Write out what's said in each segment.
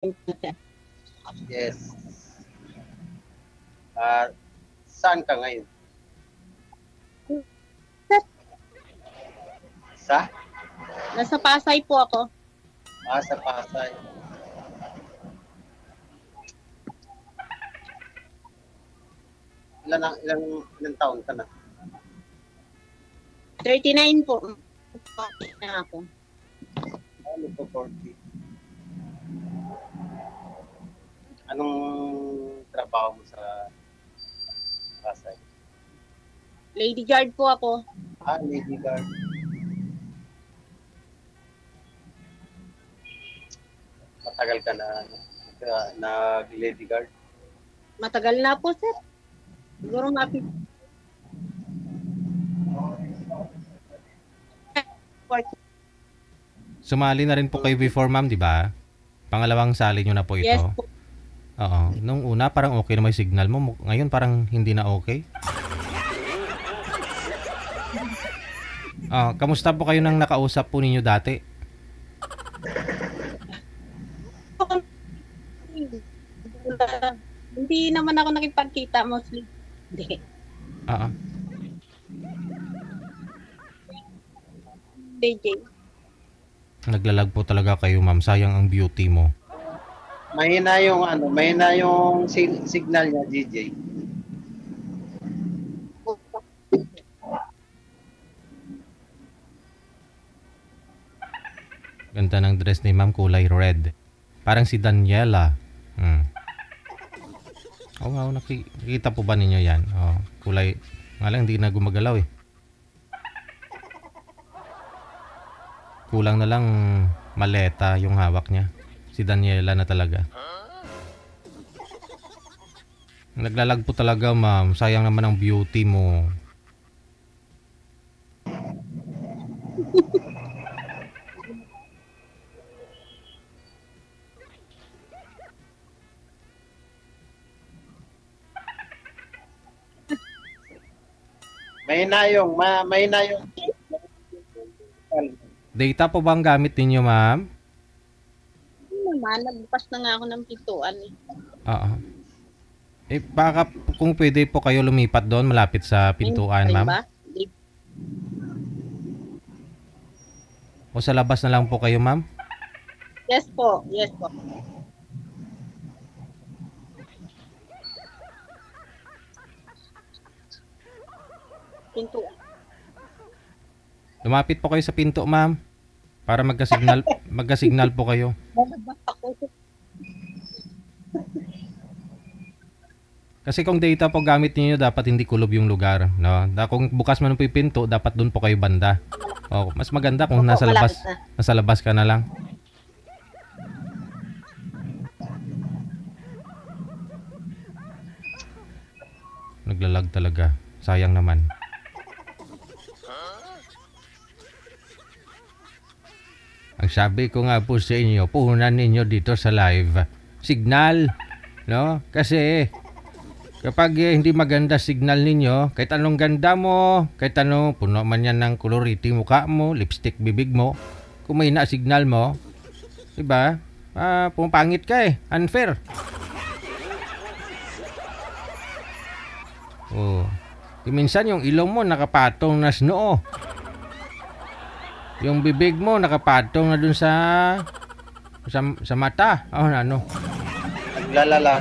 Yes. Ah, saan ka ngayon? Sa? Nasa Pasay po ako. Sa Pasay. Ilang taon ka na? 39 po. Na ako. Ano po, 40? Anong trabaho mo sa Pasay? Lady guard po ako. Lady guard. Matagal ka na nag-lady guard? Matagal na po, sir. Siguro happy. Sumali na rin po kayo before, ma'am, di ba? Pangalawang sali nyo na po ito. Yes po. Oo. Nung una, parang okay na may signal mo. Ngayon, parang hindi na okay. Kamusta po kayo nang nakausap po ninyo dati? Hindi naman ako nakipagkita mostly. Hindi. DJ. Naglalag po talaga kayo, ma'am. Sayang ang beauty mo. Mahina yung signal niya, DJ. Ganda ng dress ni ma'am, kulay red. Parang si Daniela. Nakikita po ba ninyo yan? Kulay, nga lang hindi na gumagalaw eh. Kulang na lang maleta yung hawak niya. Si Daniela na talaga. Naglalag po talaga, ma'am. Sayang naman ang beauty mo. Mahina yung Data po bang gamit ninyo, ma'am? Naman, nagbukas na nga ako ng pintuan eh. Oo. Baka kung pwede po kayo lumipat doon malapit sa pintuan, ma'am. O sa labas na lang po kayo, ma'am? Yes po. Yes po. Pintuan. Lumapit po kayo sa pinto, ma'am. Para magka-signal po kayo. Kasi kung data po gamit niyo dapat hindi kulob yung lugar, no? Kung bukas man po yung pinto, dapat doon po kayo banda. Mas maganda kung nasa labas ka na lang. Naglalag talaga. Sayang naman. Ang sabi ko nga po sa inyo, puhunan ninyo dito sa live signal, no? Kasi kapag hindi maganda signal ninyo, kahit anong ganda mo, kahit anong puno man yan ng koloriti mukha mo, lipstick bibig mo, kung may na signal mo, diba? Pumapangit ka eh. Unfair. Minsan yung ilong mo nakapatong na sa noo. Yung bibig mo nakapatong na dun sa mata. Ano? Naglalala.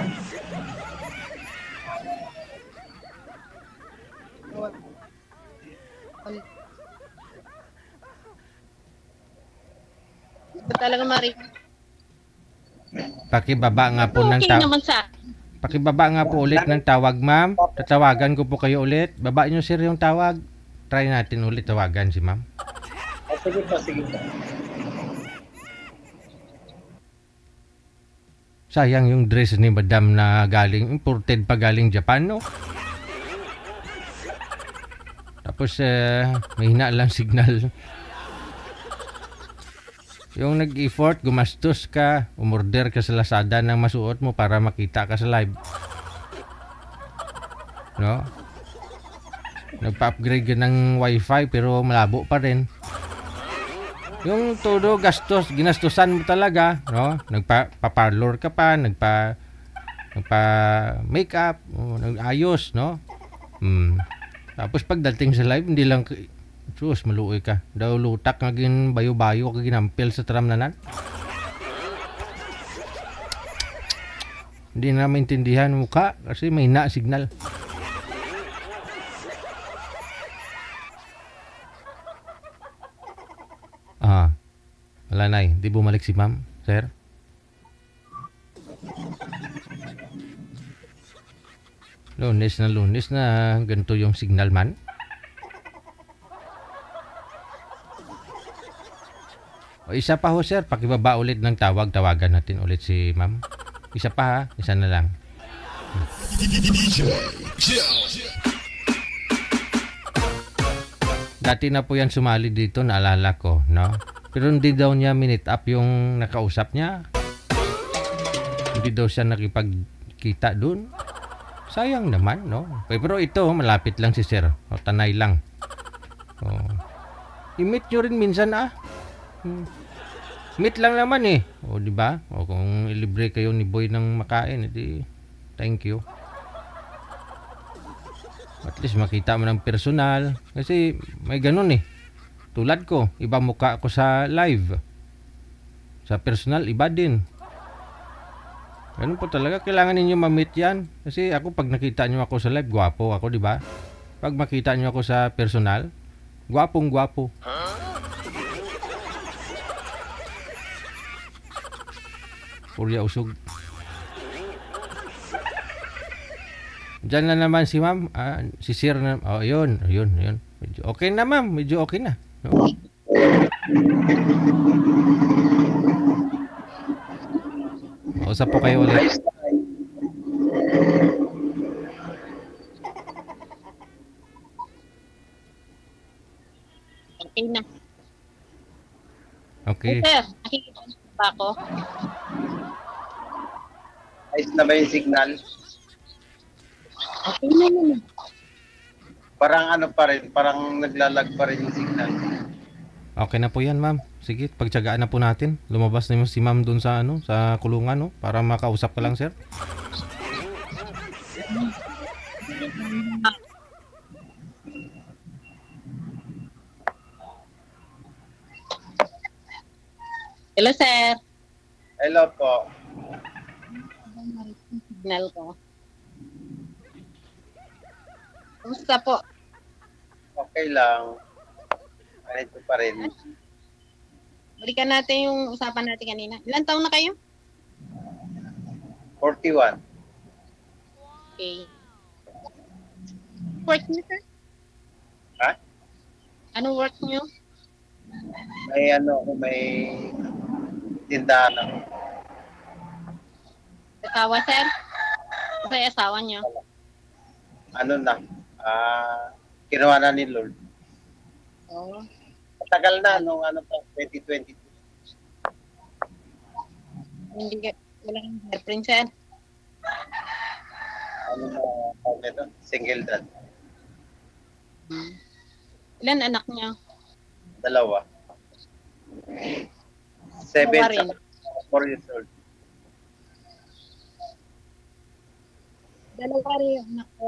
Talaga Marie. Pakibaba nga po ng Pakibaba nga po ulit ng tawag, ma'am. Tatawagan ko po kayo ulit. Baba niyo sir yung tawag. Try natin ulit tawagan si ma'am. Sige po. Sayang yung dress ni madam na imported pa galing Japan, no? Tapos, mahina lang signal. Yung nag-effort, gumastos ka, umorder ka sa Lazada ng masuot mo para makita ka sa live. No? Nagpa-upgrade ka ng wifi pero malabo pa rin. Yung todo gastos, ginastusan mo talaga, no? Nagpa-parlor ka pa, nagpa-makeup, nag-ayos, no? Tapos pagdating sa live, hindi lang, sus, maluoy ka. Daw lutak nga gin bayo-bayo ka ginampil sa tramnanan. Hindi na maintindihan mukha kasi may na signal. Wala na eh. Di bumalik si ma'am, sir? Lunes na ganito yung signal man. O isa pa ho sir, pakibaba ulit ng tawagan natin ulit si ma'am. Isa pa ha, isa na lang. Dati na po yan sumali dito, naalala ko, no? Pero hindi daw niya minute up yung nakausap niya. Hindi daw siya nakipagkita dun. Sayang naman, no? Pero ito, malapit lang si sir. O, tanay lang. O, i-meet nyo rin minsan, Meet lang naman eh. O, di ba? O, kung ilibre kayo ni Boy ng makain, edi thank you. At least makita mo ng personal. Kasi may ganun eh. Tulad ko, iba mukha ako sa live. Sa personal, iba din. Ganun po talaga. Kailangan ninyo ma-meet yan. Kasi ako, pag nakita nyo ako sa live, gwapo ako, di ba? Pag makita nyo ako sa personal, gwapong gwapo. Purya usog. Diyan na naman si ma'am. Si sir na. Oh, yun. Medyo okay na ma'am. Medyo okay na. No? Usap po kayo ulit. Okay na. Okay. Sir, nakikita niyo ba ako? Ayos na ba yung signal? Okay na naman. Parang ano pa rin, parang naglalag pa rin yung signal. Okay na po yan ma'am. Sige, pagtiyagaan na po natin. Lumabas na si ma'am dun sa sa kulungan, no? Para makausap ka lang sir. Hello, sir. Hello po. Signal ko. Kumusta po? Okay lang. Ganito pa rin. Balikan natin yung usapan natin kanina. Ilan taon na kayo? 41. Okay. Work niyo, sir? Ha? Ano work niyo? May tindahan ako. Asawa, sir? Kasi asawa niyo. Kinuha na ni Lord. Oo. Matagal na, nung 2022. Hindi ka, wala kang girlfriend, sir? Single dad. Ilan anak niya? 2. 7 Dalawa sa rin. 4 years old. Dalawa rin yung anak ko.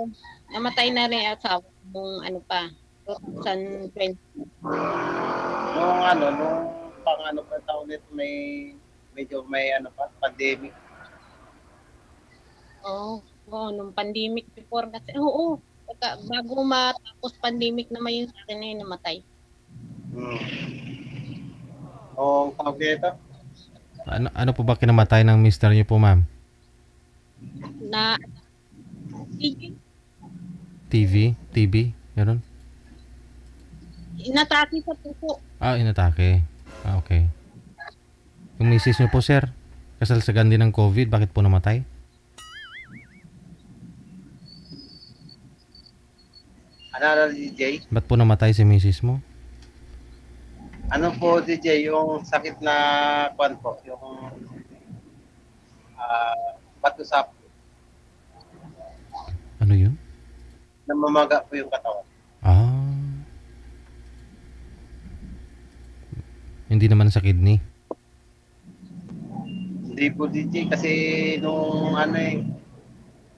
Namatay na rin yung asawa nung 2020. Nung pa taon nito medyo may pandemic. Oo, nung pandemic before kasi. Oo, bago matapos pandemic naman yung sa akin na yung namatay. Nung tawag dito, Ano po ba kinamatay ng mister niyo po ma'am? Na TB? Meron? inatake sa puso. Inatake. Okay. Yung misis niyo po sir, kasalsagan din ng COVID, bakit po namatay? DJ? Ba't po namatay si misis mo? Ano po, DJ, yung sakit na kwan po, yung bato sa Ano yun? namamaga po yung katawan. Hindi naman sa kidney. Hindi po DJ kasi nung ano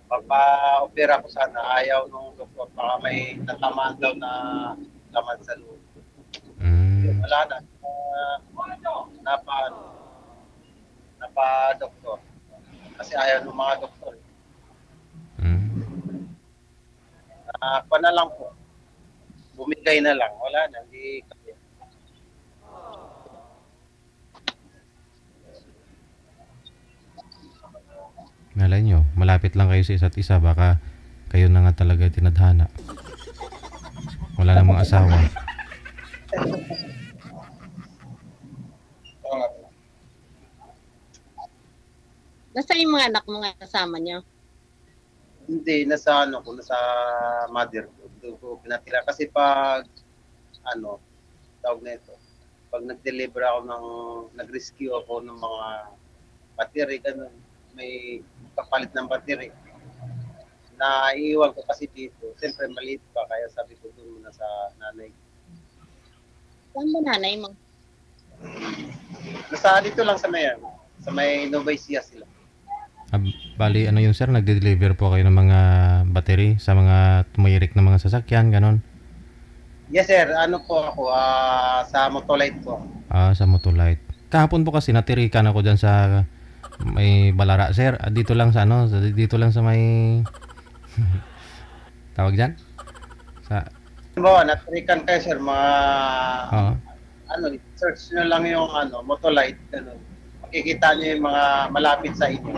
papa-opera ko sana, ayaw nung doktor, baka may natamaan daw na laman sa loob. Mm. Wala na. Napa, napa-doktor. Kasi ayaw ng mga doktor. Mm. Pa na lang po. Bumigay na lang. Wala na. Hindi kasi. Malay nyo, malapit lang kayo sa isa't isa. Baka kayo na nga talaga tinadhana. Wala namang asawa. Nasa yung mga anak mo nga kasama niyo? Hindi, nasa ano ko, nasa mother ko. Doon ko pinatira. Kasi pag, ano, tawag na ito, pag nag-deliver ako nag-rescue ako ng mga battery, ganun, may kapalit ng battery. Naiiwan ko kasi dito. Siyempre, maliit pa, kaya sabi ko doon muna sa nanay. Saan ba nanay mo? Nasa dito lang sa may Nueva Ecija sila. Bali, ano yun sir? Nagde-deliver po kayo ng mga battery sa mga tumayirik na mga sasakyan, ganon? Yes sir, ano po ako, sa Motolite po. Sa Motolite. Kahapon po kasi natirikan ako dyan sa may Balara sir. Dito lang sa ano, dito lang sa may tawag dyan? Sa Halimbawa, natirikan kayo sir, mga Oo. ano, search nyo lang yung ano, Motolite, ganun. Makikita nyo yung mga malapit sa inyo.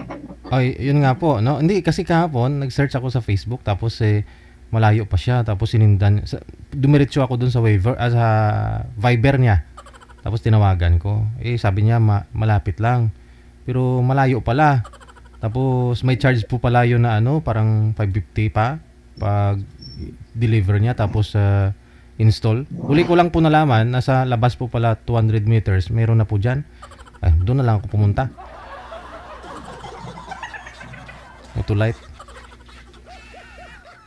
Ay, yun nga po, no? Hindi kasi kahapon nag-search ako sa Facebook tapos malayo pa siya tapos sinindan dumiretso ako dun sa sa Viber niya. Tapos tinawagan ko. Sabi niya malapit lang. Pero malayo pala. Tapos may charge po pala yun na ano, parang 550 pa pag deliver niya tapos install. Uli ko lang po nalaman nasa labas po pala 200 meters. Meron na po diyan. Ay, doon na lang ako pumunta. Motolite.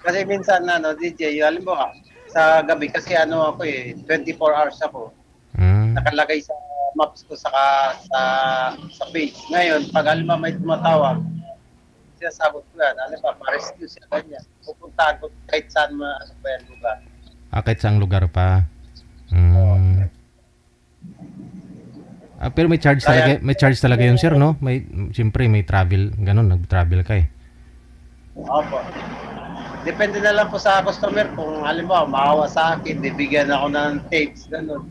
Kasi minsan ano, DJ, halimbawa, sa gabi kasi ano ako 24 hours ako. Nakalagay sa maps ko sa page. Ngayon, pag halimbawa may tumatawag, sinasagot ko yan. Halimbawa, ma-rescue siya ganyan. Pupuntahan ko kahit saan ano pa yan lugar. Kahit saang lugar pa. Pero may charge talaga yun sir, no? Siyempre may travel, ganun, nag-travel ka Opo. Depende na lang po sa customer kung halimbawa maawa sa akin, bibigyan ako ng tapes, ganun.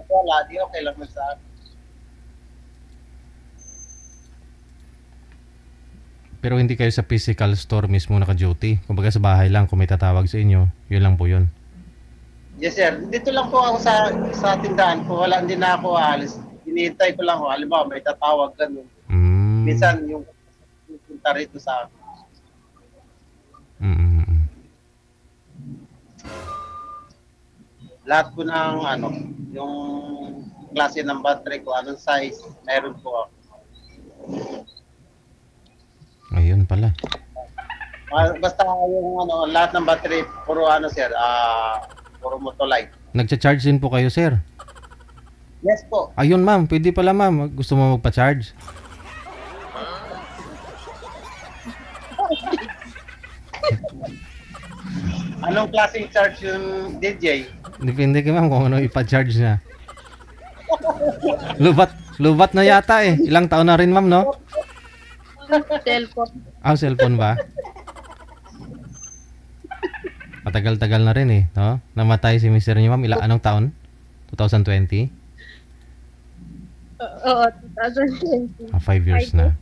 Wala, di okay lang sa akin. Pero hindi kayo sa physical store mismo naka-duty. Kumbaga sa bahay lang, kung may tatawag sa inyo, yun lang po yun. Yes sir, dito lang po ako sa tindahan ko, wala, hindi na ako aalis. Hinihintay ko lang, halimbawa may tatawag, ganun. Minsan yung punta rito sa akin. Lahat po ng ano, yung klase ng battery ko, anong size, meron po ako. Ayun pala. Basta yung ano, lahat ng battery, puro ano sir, puro Motolite. Nagcha-charge din po kayo sir? Yes po. Ayun ma'am, pwede pala ma'am. Gusto mo magpa-charge? Anong klaseng charge yung DJ? Depende kay ma'am kung ano ipa-charge niya. Lubat na yata eh. Ilang taon na rin ma'am, no? Cellphone. Cellphone ba? Matagal-tagal na rin eh, no? Namatay si mister niyo ma'am, anong taon? 2020? Oo, 2020. 5 years na.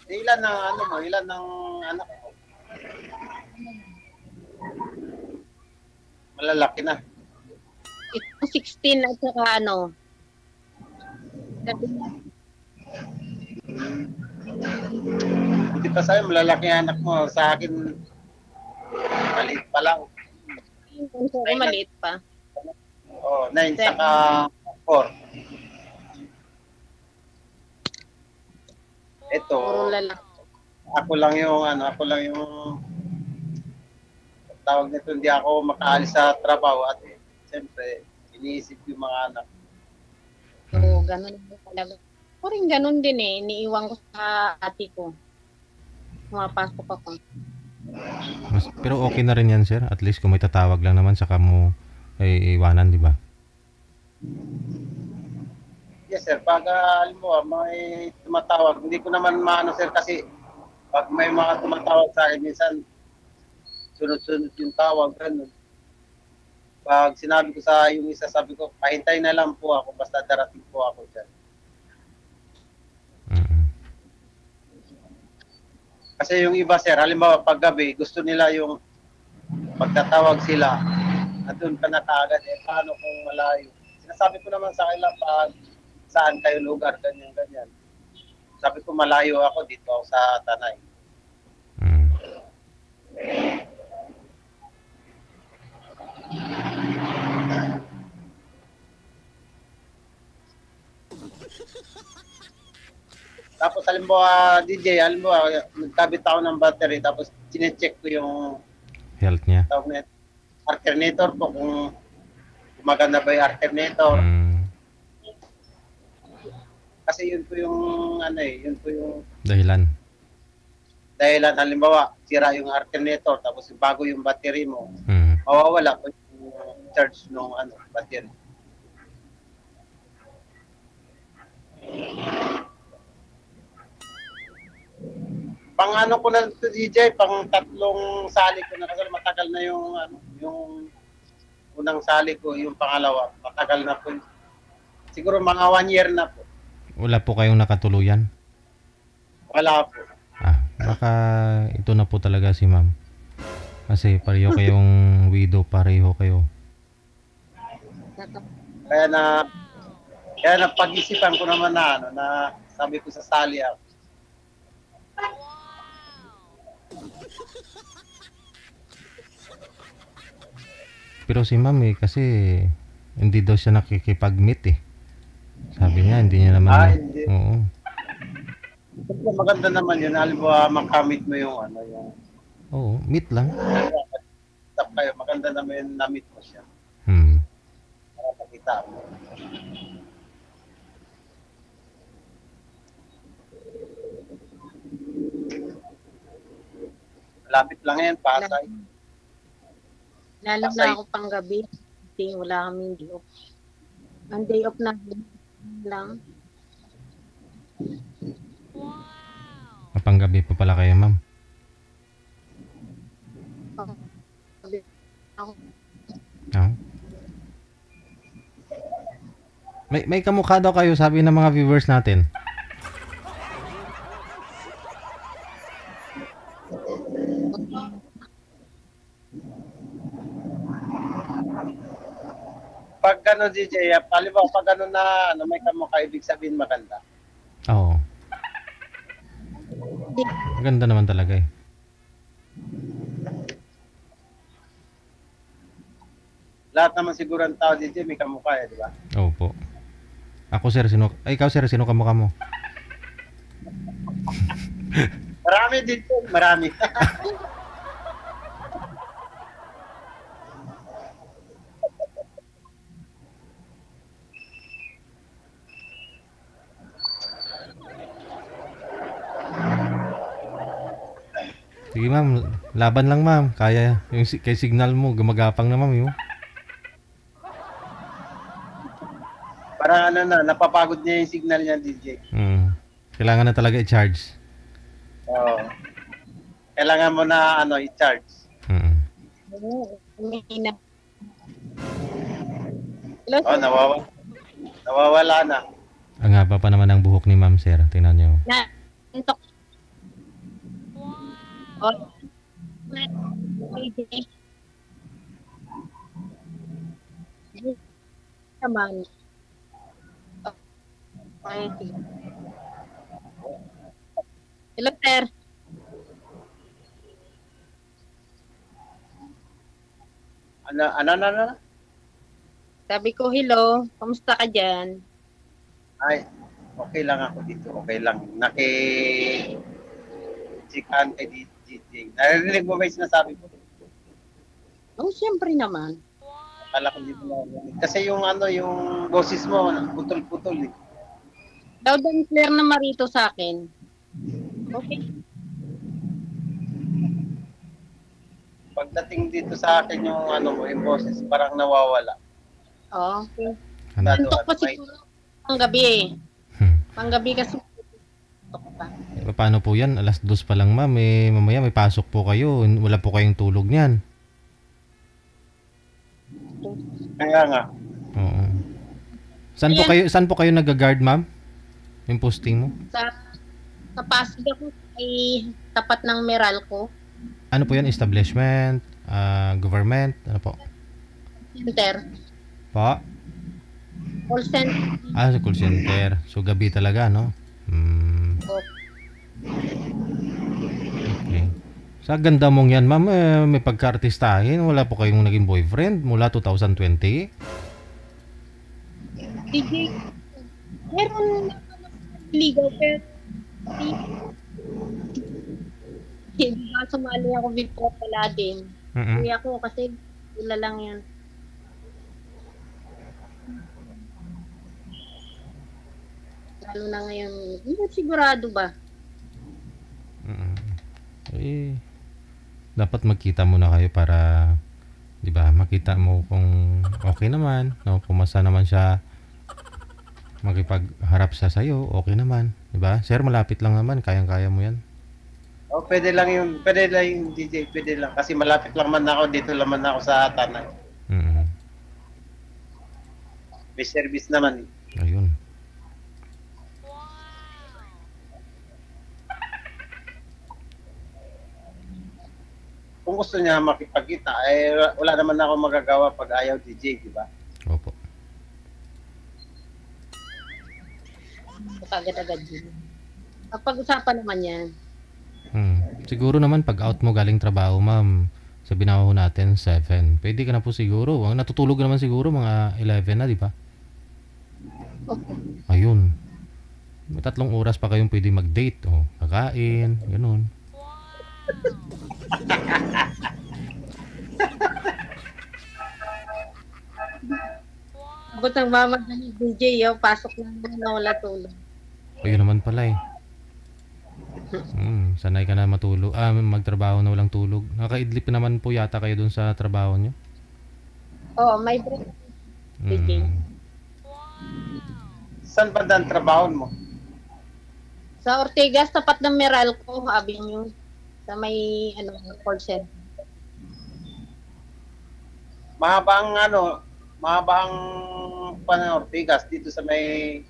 Ilan ng ano mo? Ilan ng anak mo? Malalaki na. Ito 16 at saka ano. Hindi pa sa'yo, malalaki ang anak mo. Sa akin, maliit pa lang. Maliit pa. 9 saka 4. Ito, ako lang yung tawag nito, hindi ako makaalis sa trabaho at siyempre, iniisip yung mga anak. So, ganun din talaga. Ako rin ganun din eh. Iniiwan ko sa ate ko. Pumapasok ako. Pero okay na rin yan, sir. At least kung may tatawag lang naman, saka mo ay iwanan, di ba? Yes, sir. Pag, alam mo, may tumatawag, hindi ko naman maano, sir, kasi pag may mga tumatawag sa akin, minsan, sunod-sunod yung tawag, ganun. Pag sinabi ko sa yung isa, sabi ko, pahintay na lang po ako, basta darating po ako dyan. Mm. Kasi yung iba, sir, halimbawa, pag gabi, gusto nila yung pagtatawag sila, at doon ka na kaagad, paano kung malayo? Sinasabi ko naman sa kanila, pag saan kayo lugar, ganyan-ganyan. Sabi ko, malayo ako, dito ako sa Tanay. Mm. Tapos halimbawa, DJ, halimbawa, nagkabit ako ng battery, tapos sinecheck ko yung Health niya. tawag na alternator ko, kung maganda ba yung alternator. Mm. Kasi yun po yung, ano eh, yun po yung Dahilan. dahilan. Halimbawa, sira yung alternator, tapos bago yung battery mo, Mm. mawawala po yung charge ng battery. Pang ano ko na to DJ, pang tatlong sali ko na kasi matagal na yung yung unang sali ko, yung pangalawa, matagal na po. Siguro mga 1 year na po. Wala po kayong nakatuluyan? Wala po. Baka ito na po talaga si ma'am. Kasi pareho kayong widow, pareho kayo. Kaya na pag-isipan ko naman na sabi ko sa sali ako. Pero si ma'am kasi hindi daw siya nakikipag-meet eh. Sabi niya, hindi niya naman. Hindi. Oo. Maganda naman yun. Halimbawa, makamit mo yung yung Oo, meet lang. stop kayo. Maganda naman yung na-meet mo siya. Para makita mo. Malapit lang yan, Pasay. Lalo Pasay. na ako pang gabi. Kasi wala kaming day off. Ang day off na lang. Mapanggabi pa pala kayo, ma'am. Ako, Oo. May kamukha daw kayo, sabi ng mga viewers natin. Pag gano'n, DJ, halimbawa, pag gano'n na may kamukha, ibig sabihin maganda. Oo. Maganda naman talaga eh. Lahat naman siguro ang tao, DJ, may kamukha, di ba? Opo. Ako sir, ikaw sir, sino kamukha mo? Marami dito, marami. Sige ma'am, laban lang ma'am. Kaya yung kay signal mo, gumagapang na ma'am yun. Parang napapagod niya yung signal niya, DJ. Kailangan na talaga i-charge. Oo. Kailangan mo na i-charge. umihina. Nawawala na. Ang haba pa naman ang buhok ni ma'am sir. Tingnan nyo. Nantok. Oh. Naman. Okay. Hello, sir. Ano? Sabi ko, hello. Kamusta ka dyan? Ay, okay lang ako dito. Okay lang. Chikahan kay DJ. Narinig mo ba yung sinasabi ko? Oh, siyempre naman. Akala ko hindi mo narinig. Kasi yung ano, yung boses mo, putol-putol eh. Loud and clear na marito sa akin. Okay. Pagdating dito sa akin yung ano mo, yung boses, parang nawawala. Oh, okay. Ano? Antok pa siguro pang gabi eh. Pang gabi kasi antok pa. Paano po yan? Alas 2 pa lang ma'am. Mamaya may pasok po kayo. Wala po kayong tulog niyan. Kaya nga, Oo. Saan po kayo nag-guard ma'am? Yung posting mo? Sa Pasig ako ay tapat ng Meralco Ano po yan? Establishment? Government? Ano po? Center. Po? Call center. Sa call center. So gabi talaga, no? Oh, Okay. Sa ganda mong yan, ma'am, may pagka-artistahin. Wala po kayong naging boyfriend mula 2020? DJ, meron ligaw pero hindi ba sumali ako before pala din. Mm-mm. Kaya ako kasi wala lang yan. Lalo na ngayon, hindi sigurado ba? Mm. Dapat magkita muna kayo para, di ba, makita mo kung okay naman, no? Pumasa naman siya, makipagharap siya sa'yo, okay naman, di ba? Sir, malapit lang naman, kayang-kaya mo yan. oh, pwede lang yung DJ, pwede lang. Kasi malapit lang man ako, dito lang man ako sa Tanay. Mm. May service naman eh. Ayun. Kung gusto niya makipagkita, eh wala naman ako magagawa pag ayaw DJ, di ba? Opo. Agad-agad din. Pag-usapan naman yan. Siguro naman pag out mo galing trabaho, ma'am, sabi na ho natin 7. Pwede ka na po siguro. Natutulog naman siguro mga 11 na, di ba? Okay. Ayun. May 3 oras pa kayong pwede mag-date. Kakain, ganun. Abot ng mama ni DJ, pasok lang na wala tulog. Ayun naman pala eh. Sanay ka na matulog. Magtrabaho na walang tulog. Nakaidlip naman po yata kayo dun sa trabaho nyo. Oo, may break. DJ. Saan ba ang trabaho mo? Sa Ortigas, tapat ng Meralco Avenue. Sa may, call center. Mahaba ang Ortigas dito sa may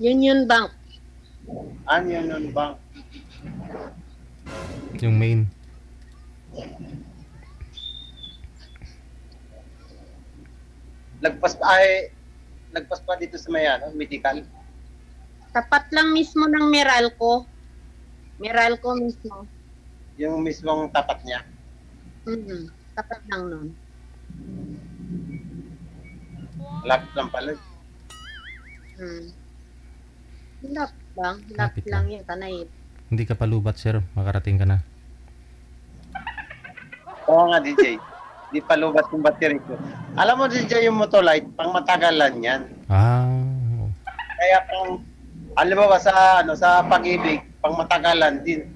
Union Bank. Union Bank. Yung main. Lagpas pa dito sa may medical. Tapat lang mismo ng Meralco. Meralco mismo. Yung mismong tapat niya. Tapat lang nun. Lapit lang pala. Lapit lang yun, Tanay. Hindi ka palubat, sir. Makarating ka na. Oo nga, DJ. Di pa lubat yung battery ko. Alam mo, DJ, yung Motolite, pang matagalan yan. Kaya alam mo ba sa pag-ibig, pang matagalan din.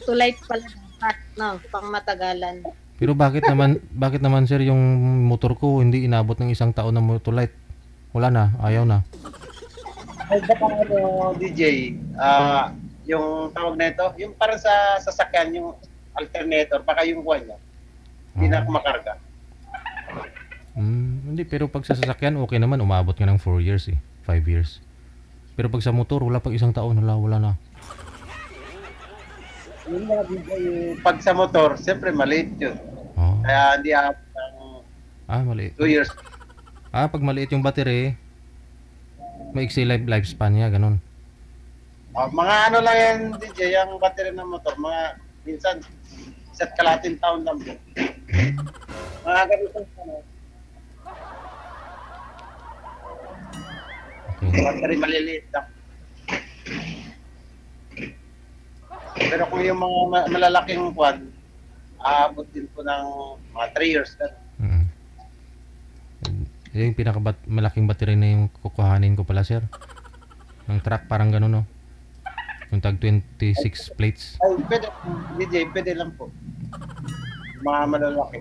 Tulay pala dapat, no? Pang matagalan. Pero bakit naman sir yung motor ko hindi inabot ng 1 taon na Motolite? Wala na, ayaw na. Ay, baka DJ, yung tawag na ito, yung parang sa sasakyan, yung alternator, baka yung kuha niya, hindi na makarga. Hindi, pero pag sa sasakyan, okay naman, umabot nga ng 4 years 5 years. Pero pag sa motor, wala pag 1 taon, wala na. Yung pag sa motor, siyempre maliit yun. Kaya hindi maliit. 2 years. Pag maliit yung battery, maiksi lifespan niya, ganun. Mga lang yan, DJ, yung battery ng motor, mga minsan, 1 taon lang. Mga ganun. Okay. Battery maliliit lang. Pero kung yung mga malalaking kwan, aabot din po ng mga 3 years. Mm. Yung malaking battery na yung kukuhanin ko pala, sir. Ng truck, parang gano'n, no? Yung tag 26 plates. Ay, pwede, DJ, pwede lang po. Mga malalaki.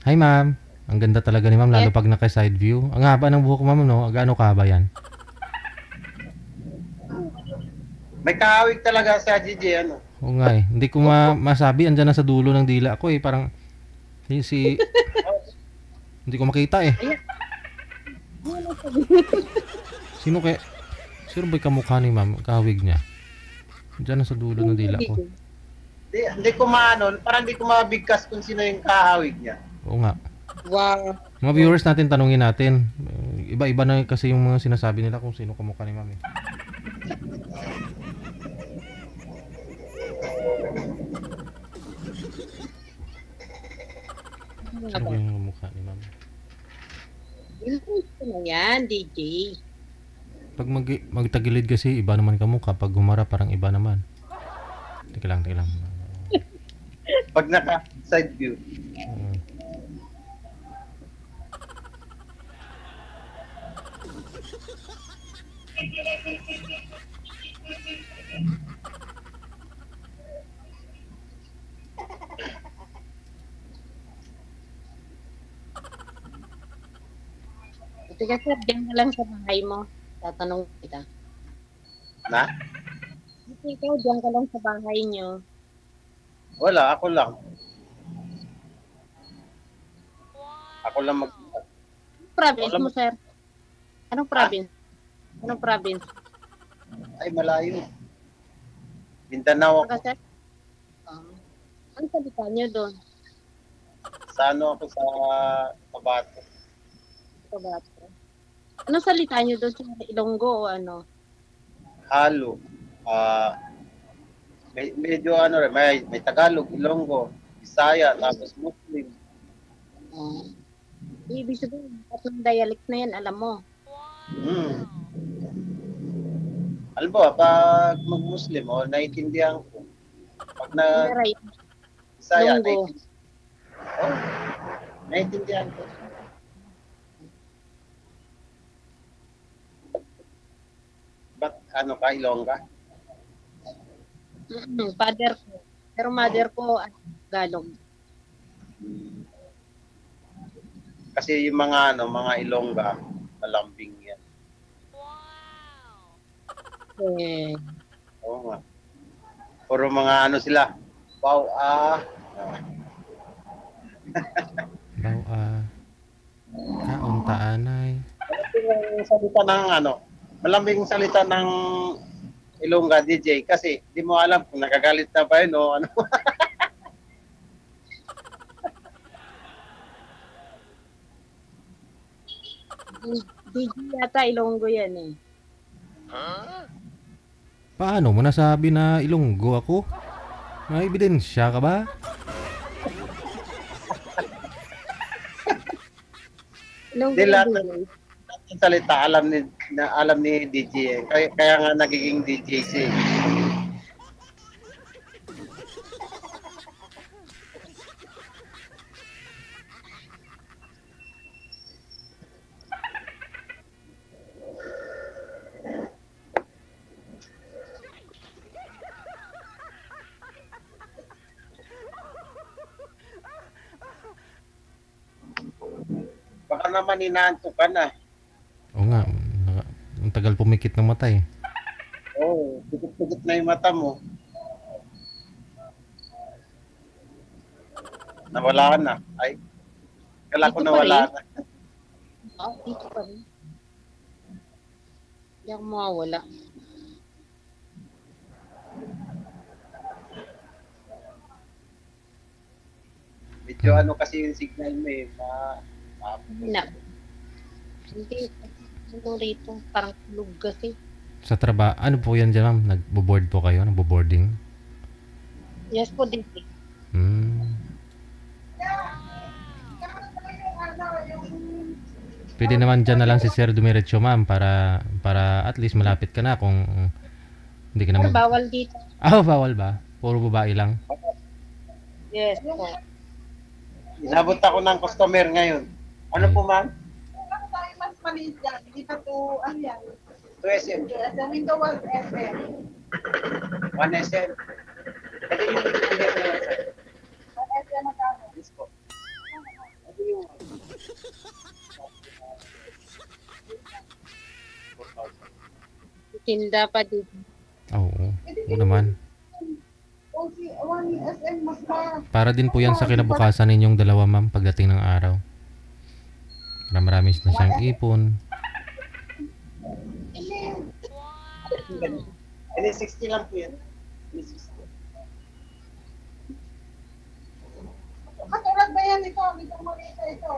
Hi, ma'am. Ang ganda talaga ni ma'am, lalo Yes. pag naka-side view. Ang haba ng buhok, ma'am, no? Gaano kahaba yan? May kahawig talaga sa DJ, ano? Oo nga eh. Hindi ko masabi. Andyan na sa dulo ng dila ko eh. Parang hindi ko makita eh. Sino ba yung kamukha ni ma'am? Kahawig niya. Andyan na sa dulo ng dila ko. Hindi ko maano, parang hindi ko mabigkas kung sino yung kahawig niya. Oo nga. Wow. Mga viewers natin, tanungin natin. Iba-iba na kasi yung mga sinasabi nila kung sino kamukha ni ma'am eh. Sino ba yung kamukha ni ma'am? Ito na yan, DJ. Pag magtagilid kasi, iba naman kamukha. Pag humarap, parang iba naman. Teka lang. Pag naka side view. Sige sir, diyan ka lang sa bahay mo. Tatanong kita. Na? Kasi ikaw, diyan ka lang sa bahay niyo. Wala, ako lang. Ako lang mag... Anong province Wala. mo, sir? Anong province? Anong province? Ay, malayo. Mindanao ako. Saka, sir? Ano salita niyo doon? Sa ano ako sa Tabato. Kabato. Anong salita niyo doon sa Ilonggo o ano? Halo. Medyo ano rin, may Tagalog, Ilonggo, Bisaya, tapos Muslim. Ibig sabihin, tatlong dialect na yan, alam mo. Alam mo, pag mag-Muslim, naiintindihan ko. Pag na Aray, Bisaya, Ilonggo. naiintindihan ko. Ba't ano ka, Ilongga? Father ko. Pero mother ko, Tagalog. Kasi yung mga mga Ilongga, malambing yan. Eh, Oo nga. Puro mga ano sila. Wow, Kauntaanay. Malambing salita ng malambing salita ng Ilongga DJ kasi di mo alam kung nakagalit na ba yun o ano. DJ yata Ilonggo yan eh. Paano mo nasabi na Ilonggo ako? May ebidensya ka ba? Ilonggo Di lahat yan, ng salita alam ni DJ eh. Kaya nga nagiging DJ siya. Baka naman inaantok ka na. Oo nga. Ang tagal pumikit ng mata eh. Oo, pigit-pigit na yung mata mo. Nawala na. Ay, kala ko Dito pa nawala rin? na. dito pa rin. Hindi ako mawawala. Medyo ano kasi yung signal mo eh. Na. Hindi. Ano rito? Parang tulog kasi. Sa trabaho, ano po yan dyan ma'am? Nagbo-board po kayo? Nagbo-boarding? Yes po, DJ. Pwede naman dyan na lang si Sir Dumiretso ma'am para at least malapit ka na kung Hindi ka na Bawal dito. bawal ba? Puro babae lang? Yes po. Inabot ako ng customer ngayon. Ano po, ma'am? Wala tayo mas maliit yan. Hindi pa to, ano yan? 2 SM. SM ito 1 SM. 1 SM. Pwede yung pinigyan na yan, sir. 1 SM magkano? Yes po. Pwede yung 4,000. Tinda pa dito. Oo. Oo naman. O si 1 SM mas ma... Para din po yan sa kinabukasan ninyong dalawa, ma'am, pagdating ng araw. Para marami na siyang ipon. Hindi, 60 lang po yan. Hindi, 60. Katulad ba yan ito? Dito maliit na ito.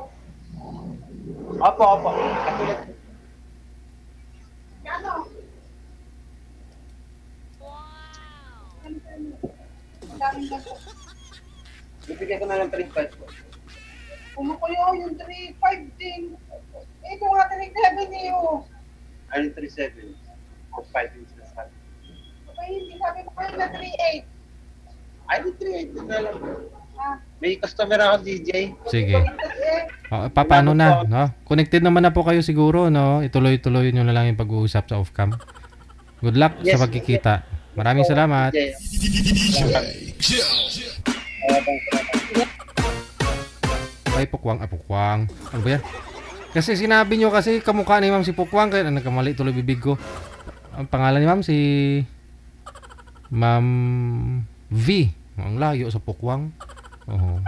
Opo, opo. Katulad. Gano? Ang daming ganito. Bibigyan ko na lang 3,500 po. Kumukuyo yung 3.5 din. Ito nga 3.7 niyo. Ano 3,700? 5 yung sinasabi. Okay, hindi sabi mo kayo na 3.8. Ay, 3,800 na lang. Ah, May customer ako, DJ. Sige. eh. Paano na, no? Connected naman na po kayo siguro, no? Ituloy-tuloy nyo na lang yung pag-uusap sa off-cam. Good luck Yes, sa pagkikita. Maraming salamat. DJ. Ay, Pukwang. Pukwang. Ano ba yan? Kasi sinabi nyo kasi kamukha ni ma'am si Pukwang. Kaya nagkamali tuloy bibig ko. Ang pangalan ni ma'am si... Ma'am V. Ang layo sa Pukwang. Oo.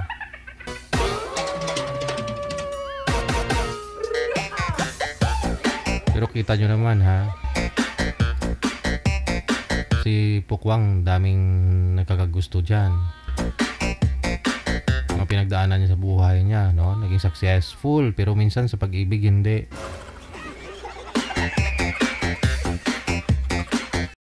Pero kita nyo naman ha. Si Pukwang daming nagkakagusto dyan. Mga pinagdaanan niya sa buhay niya, no? Naging successful, pero minsan sa pag-ibig hindi.